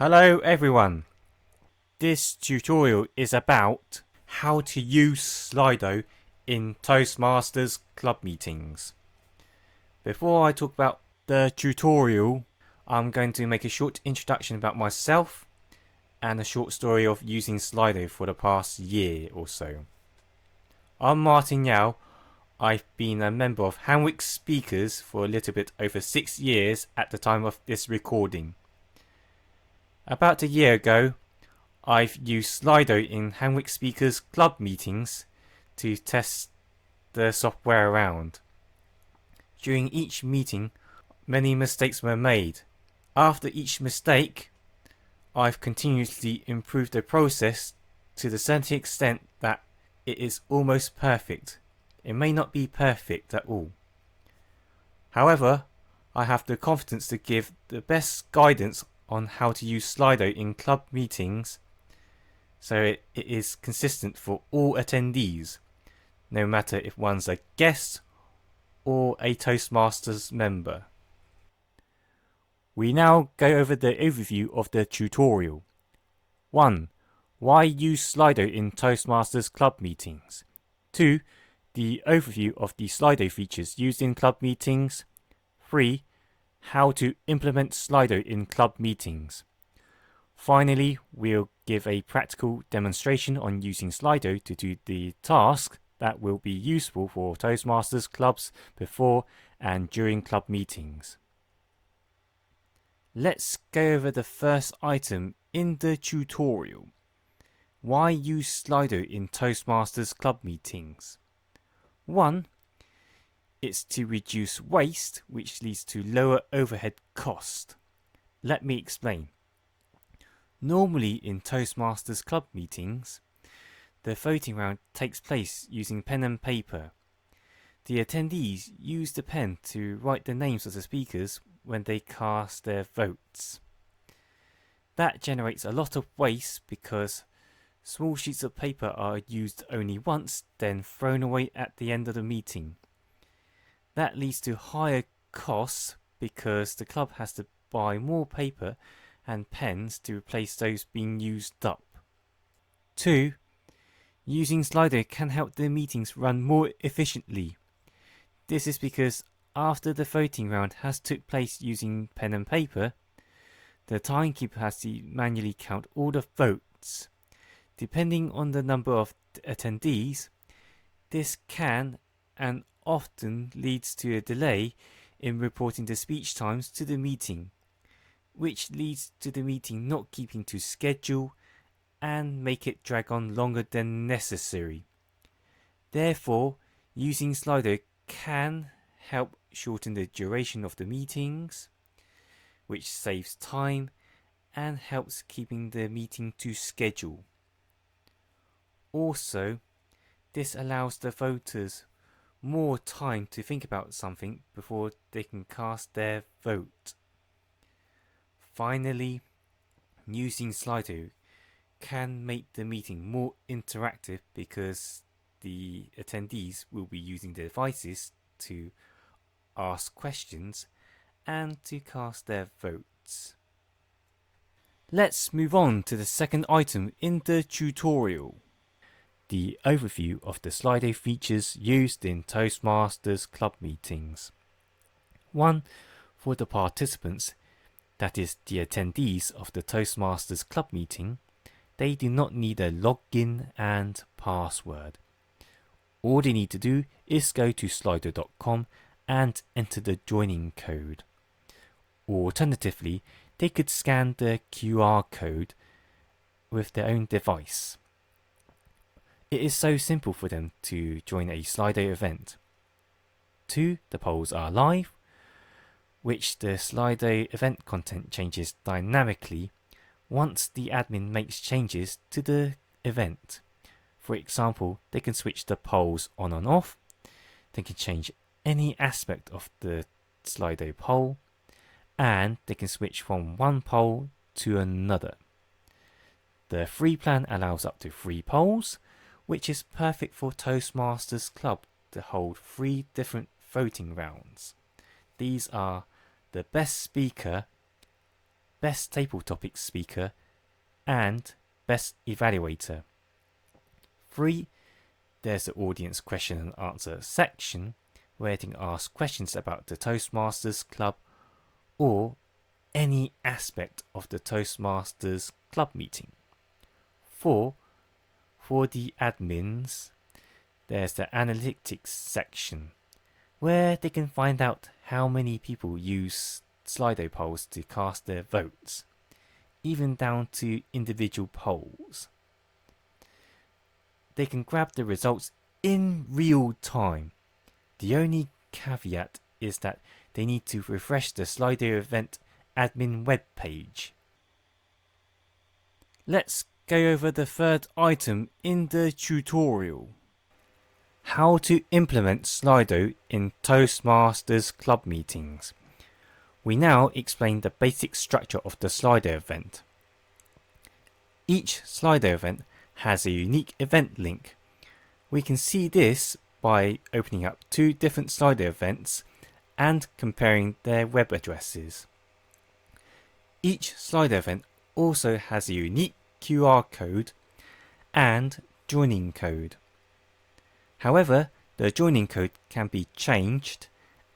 Hello everyone, this tutorial is about how to use Slido in Toastmasters club meetings. Before I talk about the tutorial, I'm going to make a short introduction about myself and a short story of using Slido for the past year or so. I'm Martin Yao. I've been a member of Hanwick Speakers for a little bit over 6 years at the time of this recording. About a year ago, I've used Slido in Hanwick Speakers club meetings to test the software around. During each meeting, many mistakes were made. After each mistake, I've continuously improved the process to the certain extent that it is almost perfect. It may not be perfect at all. However, I have the confidence to give the best guidance on how to use Slido in club meetings so it is consistent for all attendees, no matter if one's a guest or a Toastmasters member. We now go over the overview of the tutorial. 1. Why use Slido in Toastmasters club meetings? 2. The overview of the Slido features used in club meetings. 3. How to implement Slido in club meetings. Finally, we'll give a practical demonstration on using Slido to do the task that will be useful for Toastmasters clubs before and during club meetings. Let's go over the first item in the tutorial. Why use Slido in Toastmasters club meetings? 1. It's to reduce waste, which leads to lower overhead cost. Let me explain. Normally in Toastmasters club meetings, the voting round takes place using pen and paper. The attendees use the pen to write the names of the speakers when they cast their votes. That generates a lot of waste because small sheets of paper are used only once, then thrown away at the end of the meeting. That leads to higher costs because the club has to buy more paper and pens to replace those being used up. 2. Using Slido can help the meetings run more efficiently. This is because after the voting round has took place using pen and paper, the timekeeper has to manually count all the votes. Depending on the number of attendees, this can and often leads to a delay in reporting the speech times to the meeting, which leads to the meeting not keeping to schedule and make it drag on longer than necessary. Therefore, using Slido can help shorten the duration of the meetings, which saves time and helps keeping the meeting to schedule. Also, this allows the voters more time to think about something before they can cast their vote. Finally, using Slido can make the meeting more interactive because the attendees will be using their devices to ask questions and to cast their votes. Let's move on to the second item in the tutorial. The overview of the Slido features used in Toastmasters club meetings. 1. For the participants, that is the attendees of the Toastmasters club meeting, they do not need a login and password. All they need to do is go to slido.com and enter the joining code. Alternatively, they could scan the QR code with their own device. It is so simple for them to join a Slido event. 2. The polls are live, which the Slido event content changes dynamically once the admin makes changes to the event. For example, they can switch the polls on and off, they can change any aspect of the Slido poll, and they can switch from one poll to another. The free plan allows up to 3 polls, which is perfect for Toastmasters Club to hold 3 different voting rounds. These are the best speaker, Best Table Topics Speaker, and Best Evaluator. 3. There's the audience question and answer section, where you can ask questions about the Toastmasters Club or any aspect of the Toastmasters Club meeting. 4. For the admins, there's the analytics section, where they can find out how many people use Slido polls to cast their votes, even down to individual polls. They can grab the results in real time. The only caveat is that they need to refresh the Slido event admin web page. Let's go over the third item in the tutorial. How to implement Slido in Toastmasters Club meetings. We now explain the basic structure of the Slido event. Each Slido event has a unique event link. We can see this by opening up 2 different Slido events and comparing their web addresses. Each Slido event also has a unique QR code and joining code. However, the joining code can be changed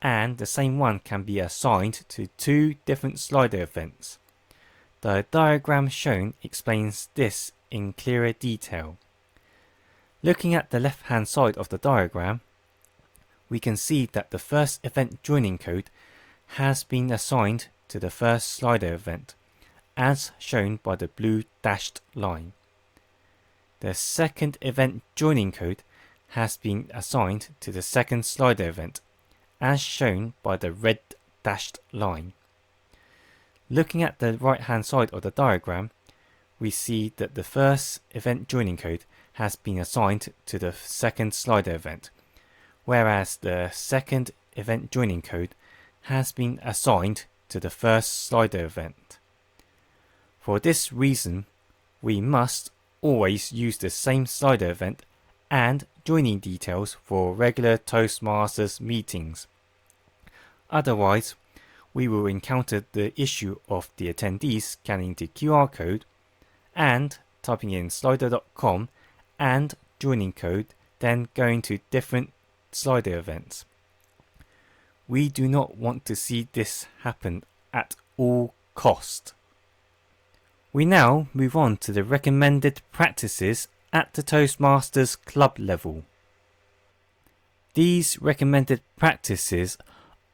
and the same one can be assigned to 2 different Slido events. The diagram shown explains this in clearer detail. Looking at the left hand side of the diagram, we can see that the first event joining code has been assigned to the first Slido event, as shown by the blue dashed line. The second event joining code has been assigned to the second Slido event, as shown by the red dashed line. Looking at the right hand side of the diagram, we see that the first event joining code has been assigned to the second Slido event, whereas the second event joining code has been assigned to the first Slido event. For this reason, we must always use the same Slido event and joining details for regular Toastmasters meetings. Otherwise, we will encounter the issue of the attendees scanning the QR code and typing in slido.com and joining code, then going to different Slido events. We do not want to see this happen at all cost. We now move on to the recommended practices at the Toastmasters Club level. These recommended practices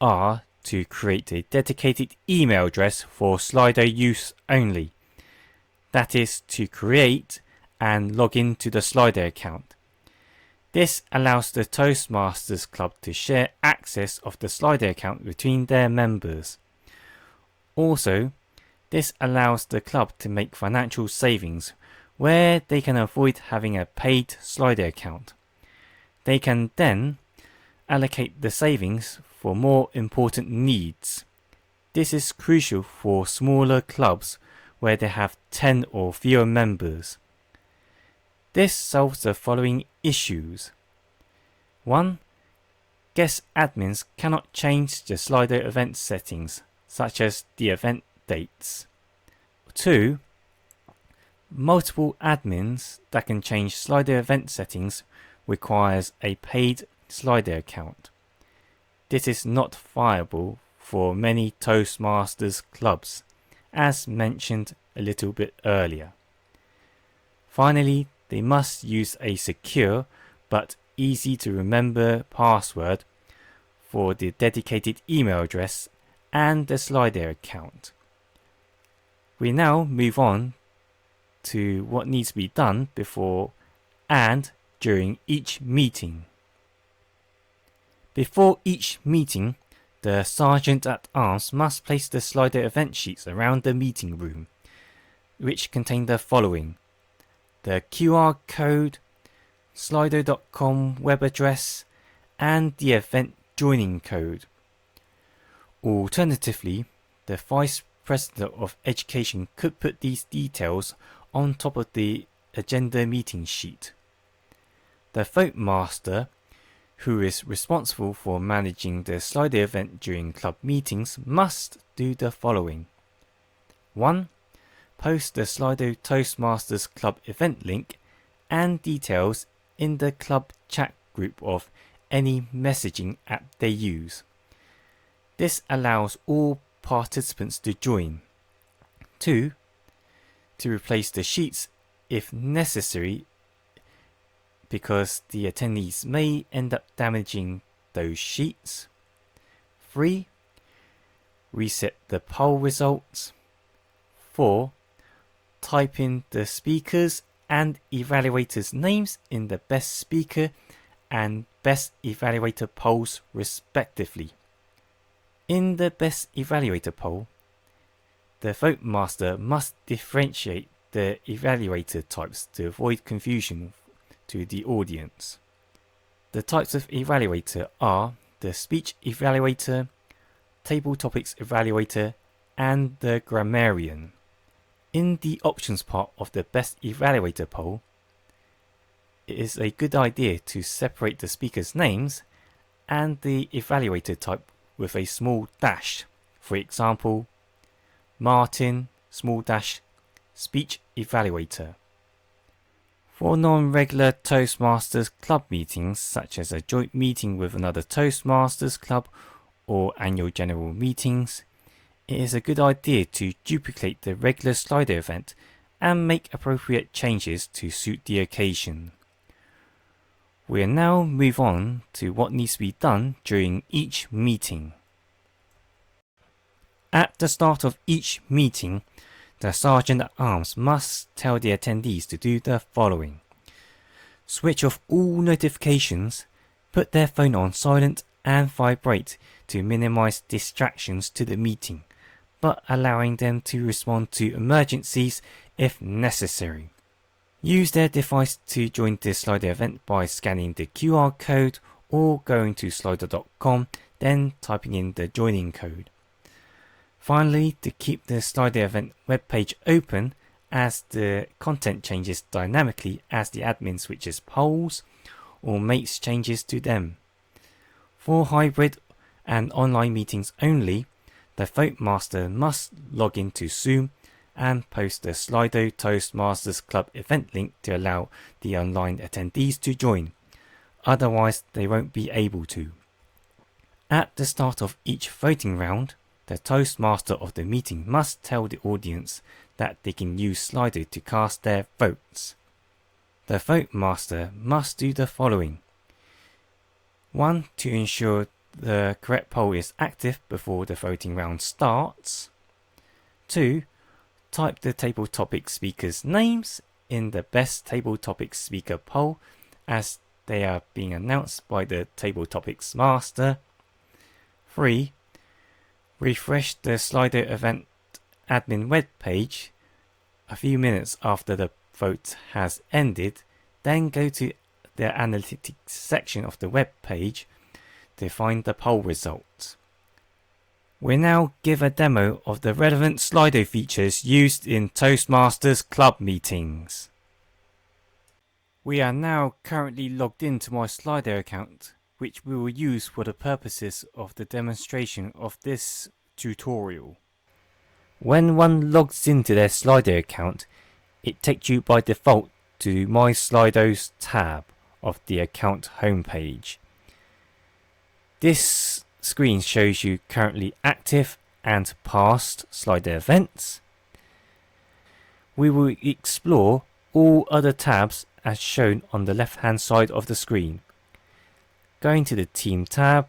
are to create a dedicated email address for Slido use only. That is, to create and log into the Slido account. This allows the Toastmasters Club to share access of the Slido account between their members. Also, this allows the club to make financial savings where they can avoid having a paid Slido account. They can then allocate the savings for more important needs. This is crucial for smaller clubs where they have 10 or fewer members. This solves the following issues. 1. Guest admins cannot change the Slido event settings, such as the event dates. 2. Multiple admins that can change Slido event settings requires a paid Slido account. This is not viable for many Toastmasters clubs, as mentioned a little bit earlier. Finally, they must use a secure but easy to remember password for the dedicated email address and the Slido account. We now move on to what needs to be done before and during each meeting. Before each meeting, the Sergeant at Arms must place the Slido event sheets around the meeting room, which contain the following: the QR code, slido.com web address, and the event joining code. Alternatively, the Vice President of Education could put these details on top of the agenda meeting sheet. The Vote Master, who is responsible for managing the Slido event during club meetings, must do the following: 1. Post the Slido Toastmasters Club event link and details in the club chat group of any messaging app they use. This allows all participants to join. 2. To replace the sheets if necessary, because the attendees may end up damaging those sheets. 3. Reset the poll results. 4. Type in the speakers and evaluators' names in the best speaker and best evaluator polls respectively. In the best evaluator poll, the vote master must differentiate the evaluator types to avoid confusion to the audience. The types of evaluator are the speech evaluator, table topics evaluator, and the grammarian. In the options part of the best evaluator poll, it is a good idea to separate the speakers' names and the evaluator type with a small dash. For example, Martin, small dash, speech evaluator. For non-regular Toastmasters club meetings, such as a joint meeting with another Toastmasters club or annual general meetings, it is a good idea to duplicate the regular Slido event and make appropriate changes to suit the occasion. We'll now move on to what needs to be done during each meeting. At the start of each meeting, the Sergeant at Arms must tell the attendees to do the following. Switch off all notifications, put their phone on silent and vibrate to minimize distractions to the meeting, but allowing them to respond to emergencies if necessary. Use their device to join the Slido event by scanning the QR code or going to slido.com, then typing in the joining code. Finally, to keep the Slido event webpage open as the content changes dynamically as the admin switches polls or makes changes to them. For hybrid and online meetings only, the vote master must log into Zoom and post the Slido Toastmasters Club event link to allow the online attendees to join. Otherwise, they won't be able to. At the start of each voting round, the Toastmaster of the meeting must tell the audience that they can use Slido to cast their votes. The vote master must do the following. 1. To ensure the correct poll is active before the voting round starts. 2. Type the table topic speakers' names in the best table topic speaker poll as they are being announced by the table topics master. 3. Refresh the Slido event admin web page a few minutes after the vote has ended, then go to the analytics section of the web page to find the poll results. We'll now give a demo of the relevant Slido features used in Toastmasters club meetings. We are now currently logged into my Slido account, which we will use for the purposes of the demonstration of this tutorial. When one logs into their Slido account, it takes you by default to My Slido's tab of the account homepage. This screen shows you currently active and past Slido events. We will explore all other tabs as shown on the left hand side of the screen. Going to the Team tab,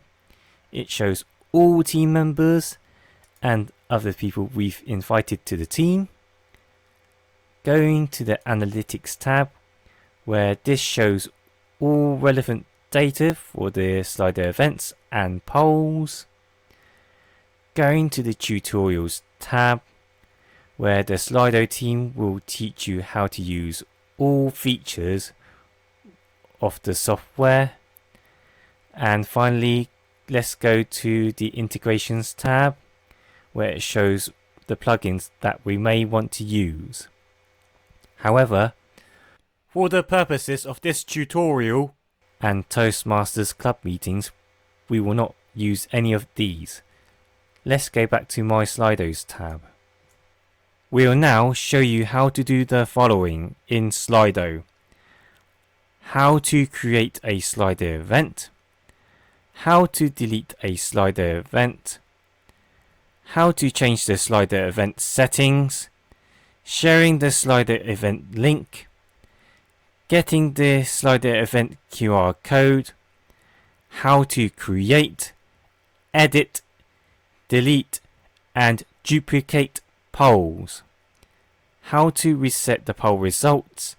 it shows all team members and other people we've invited to the team. Going to the Analytics tab, where this shows all relevant data for the Slido events and polls. Going to the Tutorials tab, where the Slido team will teach you how to use all features of the software. And finally, let's go to the Integrations tab, where it shows the plugins that we may want to use. However, for the purposes of this tutorial and Toastmasters club meetings, we will not use any of these. Let's go back to My Slidos tab. We'll now show you how to do the following in Slido. How to create a Slido event, how to delete a Slido event, how to change the Slido event settings, sharing the Slido event link, getting the Slido event QR code, how to create, edit, delete and duplicate polls, how to reset the poll results,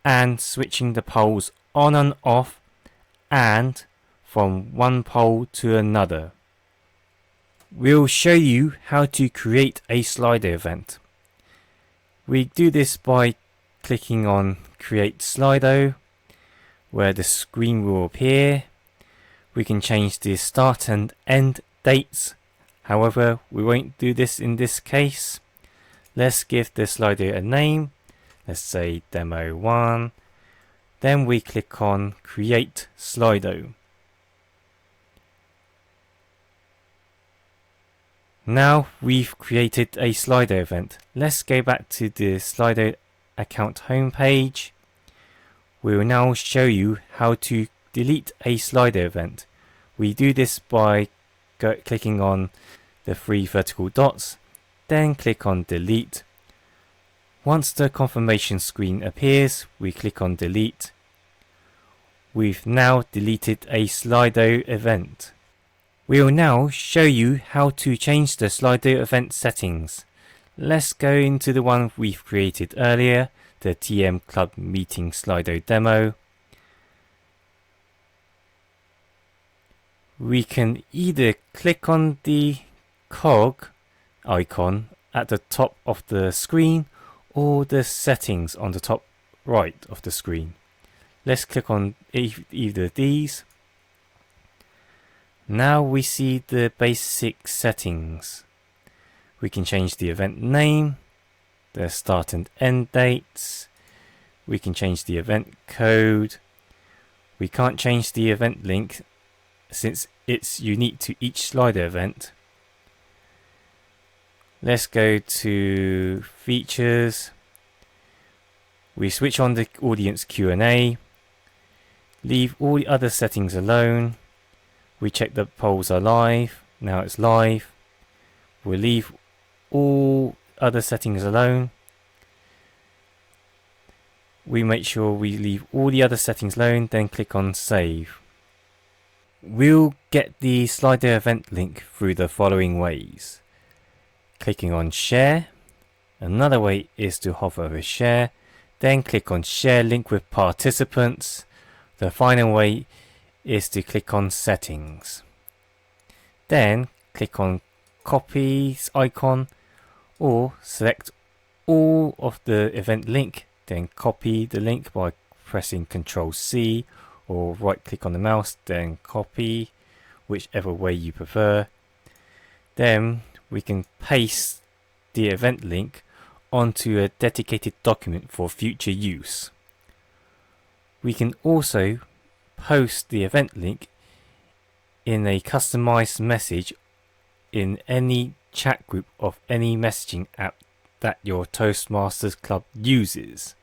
and switching the polls on and off and from one poll to another. We'll show you how to create a Slido event. We do this by clicking on Create Slido, where the screen will appear. We can change the start and end dates. However, we won't do this in this case. Let's give the Slido a name. Let's say Demo 1. Then we click on Create Slido. Now we've created a Slido event. Let's go back to the Slido account homepage. We will now show you how to delete a Slido event. We do this by clicking on the 3 vertical dots, then click on Delete. Once the confirmation screen appears, we click on Delete. We've now deleted a Slido event. We will now show you how to change the Slido event settings. Let's go into the one we've created earlier, the TM Club Meeting Slido demo. We can either click on the cog icon at the top of the screen or the settings on the top right of the screen. Let's click on either of these. Now we see the basic settings. We can change the event name, the start and end dates. We can change the event code. We can't change the event link since it's unique to each Slido event. Let's go to features. We switch on the audience Q&A. Leave all the other settings alone. We check the polls are live. Now it's live. We'll leave all other settings alone. We make sure we leave all the other settings alone, then click on Save. We'll get the Slido event link through the following ways. Clicking on Share. Another way is to hover over Share, then click on Share Link with Participants. The final way is to click on Settings. Then click on Copies icon or select all of the event link, then copy the link by pressing Ctrl C or right click on the mouse, then copy, whichever way you prefer. Then we can paste the event link onto a dedicated document for future use. We can also post the event link in a customized message in any chat group of any messaging app that your Toastmasters club uses.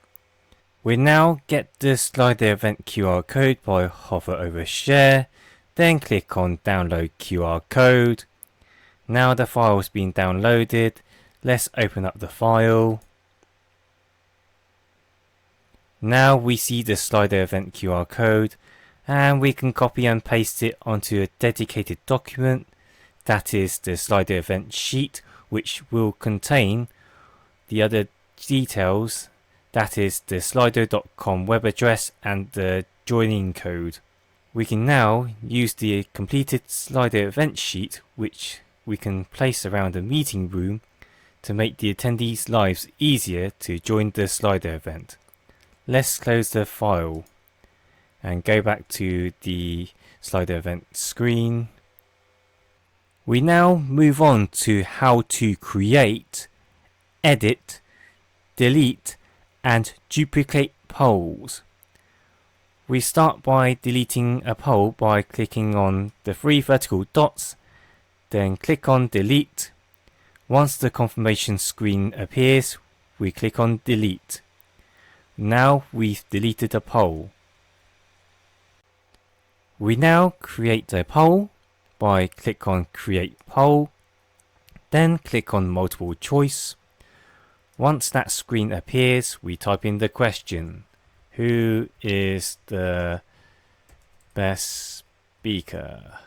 We now get the Slido event QR code by hover over Share, then click on Download QR code. Now the file has been downloaded. Let's open up the file. Now we see the Slido event QR code, and we can copy and paste it onto a dedicated document, that is the Slido event sheet, which will contain the other details, that is the slido.com web address and the joining code. We can now use the completed Slido event sheet, which we can place around the meeting room to make the attendees' lives easier to join the Slido event. Let's close the file and go back to the Slido event screen. We now move on to how to create, edit, delete and duplicate polls. We start by deleting a poll by clicking on the 3 vertical dots, then click on Delete. Once the confirmation screen appears, we click on delete. Now we've deleted a poll. We now create a poll by click on create poll, then click on multiple choice. Once that screen appears, we type in the question: who is the best speaker?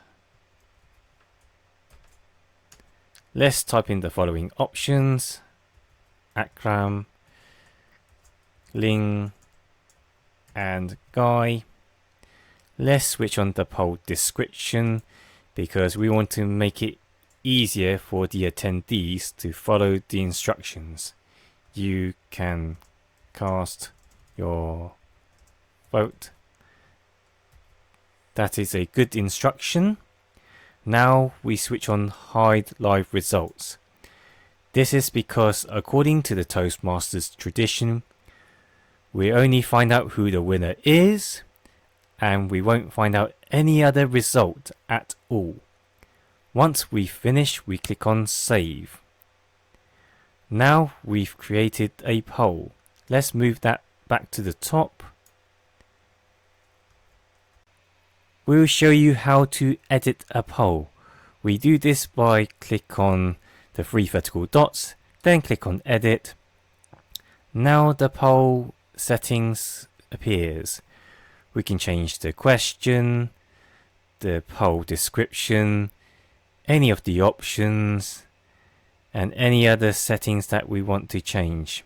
Let's type in the following options: Akram, Ling, and Guy. Let's switch on the poll description because we want to make it easier for the attendees to follow the instructions. You can cast your vote. That is a good instruction. Now we switch on hide live results. This is because according to the Toastmasters tradition, we only find out who the winner is, and we won't find out any other result at all. Once we finish, we click on save. Now we've created a poll. Let's move that back to the top. We'll show you how to edit a poll. We do this by click on the 3 vertical dots, then click on edit. Now the poll settings appears. We can change the question, the poll description, any of the options, and any other settings that we want to change.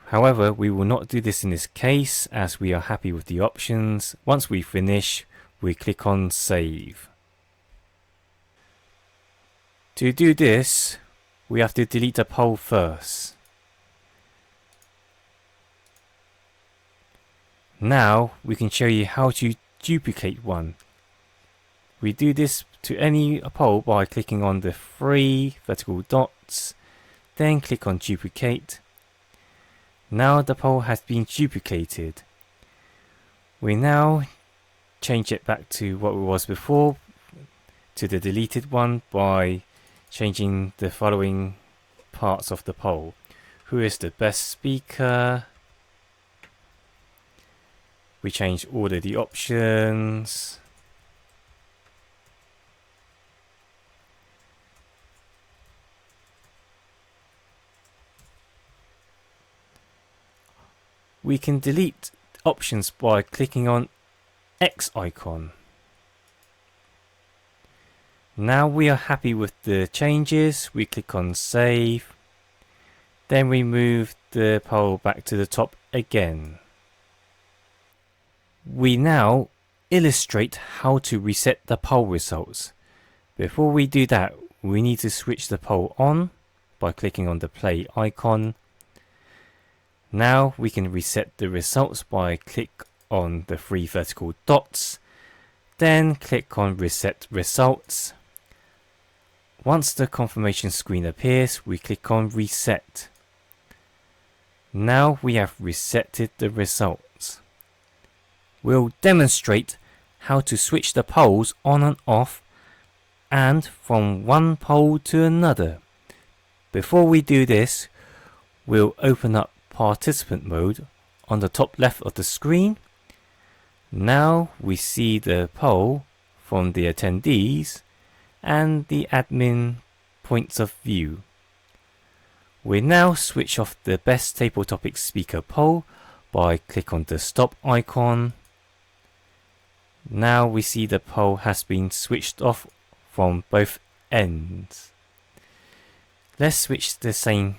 However, we will not do this in this case as we are happy with the options. Once we finish, we click on save. To do this, we have to delete a poll first. Now we can show you how to duplicate one. We do this to any poll by clicking on the 3 vertical dots, then click on duplicate. Now the poll has been duplicated. We now change it back to what it was before, to the deleted one, by changing the following parts of the poll. Who is the best speaker? We change all of the options. We can delete options by clicking on X icon. Now we are happy with the changes. We click on save. Then we move the poll back to the top again. We now illustrate how to reset the poll results. Before we do that, we need to switch the poll on by clicking on the play icon. Now we can reset the results by click on the 3 vertical dots, then click on reset results. Once the confirmation screen appears, we click on reset. Now we have resetted the results. We'll demonstrate how to switch the polls on and off and from one poll to another. Before we do this, we'll open up participant mode on the top left of the screen. Now we see the poll from the attendees and the admin points of view. We now switch off the best table topic speaker poll by click on the stop icon. Now we see the poll has been switched off from both ends. Let's switch the same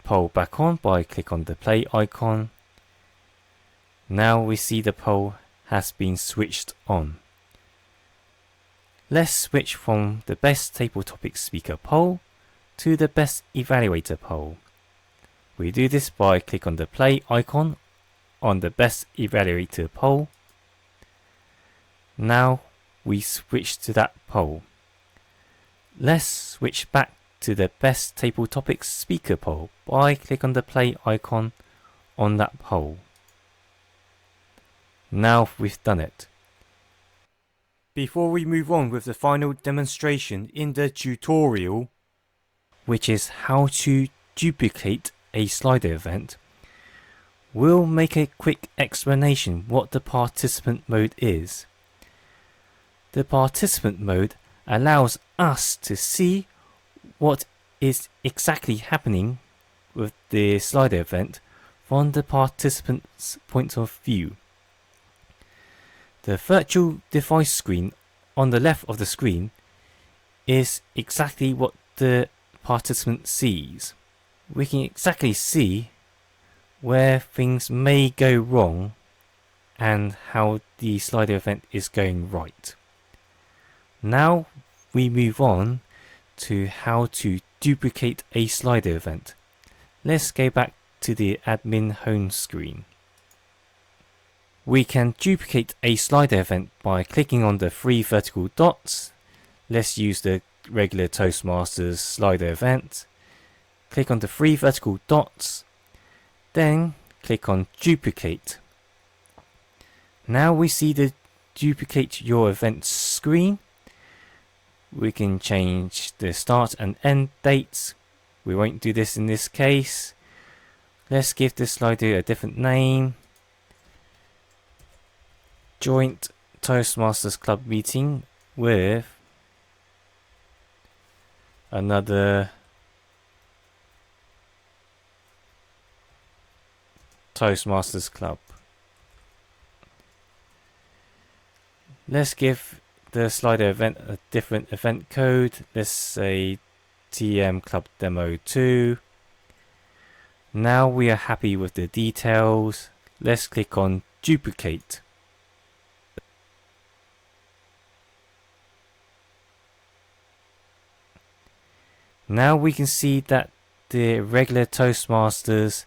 poll back on by click on the play icon. Now we see the poll has been switched on. Let's switch from the best table topic speaker poll to the best evaluator poll. We do this by click on the play icon on the best evaluator poll. Now we switch to that poll. Let's switch back to the best table topic speaker poll by click on the play icon on that poll. Now we've done it. Before we move on with the final demonstration in the tutorial, which is how to duplicate a Slido event, we'll make a quick explanation what the participant mode is. The participant mode allows us to see what is exactly happening with the Slido event from the participant's point of view. The virtual device screen on the left of the screen is exactly what the participant sees. We can exactly see where things may go wrong and how the Slido event is going right. Now we move on to how to duplicate a Slido event. Let's go back to the admin home screen. We can duplicate a Slido event by clicking on the 3 vertical dots. Let's use the regular Toastmasters Slido event. Click on the 3 vertical dots, then click on duplicate. Now we see the duplicate your event screen. We can change the start and end dates. We won't do this in this case. Let's give this Slido a different name. Joint Toastmasters Club meeting with another Toastmasters Club. Let's give the Slido event a different event code. Let's say TM Club Demo 2. Now we are happy with the details. Let's click on duplicate. Now we can see that the regular Toastmasters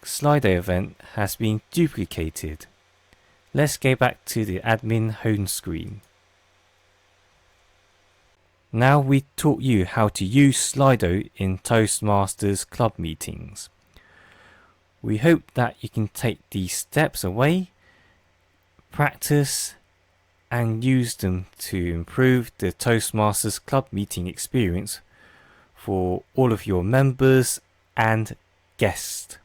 Slido event has been duplicated. Let's go back to the admin home screen. Now we taught you how to use Slido in Toastmasters club meetings. We hope that you can take these steps away, practice, and use them to improve the Toastmasters club meeting experience for all of your members and guests.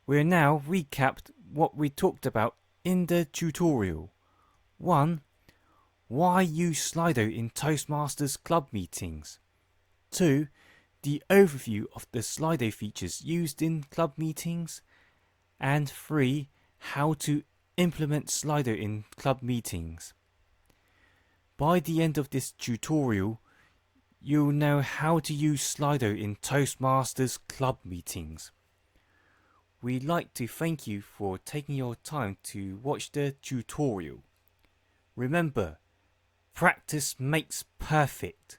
We're now recapped what we talked about in the tutorial. 1. Why use Slido in Toastmasters club meetings? 2. The overview of the Slido features used in club meetings. And 3. How to implement Slido in club meetings. By the end of this tutorial, you'll know how to use Slido in Toastmasters club meetings. We'd like to thank you for taking your time to watch the tutorial. Remember, practice makes perfect.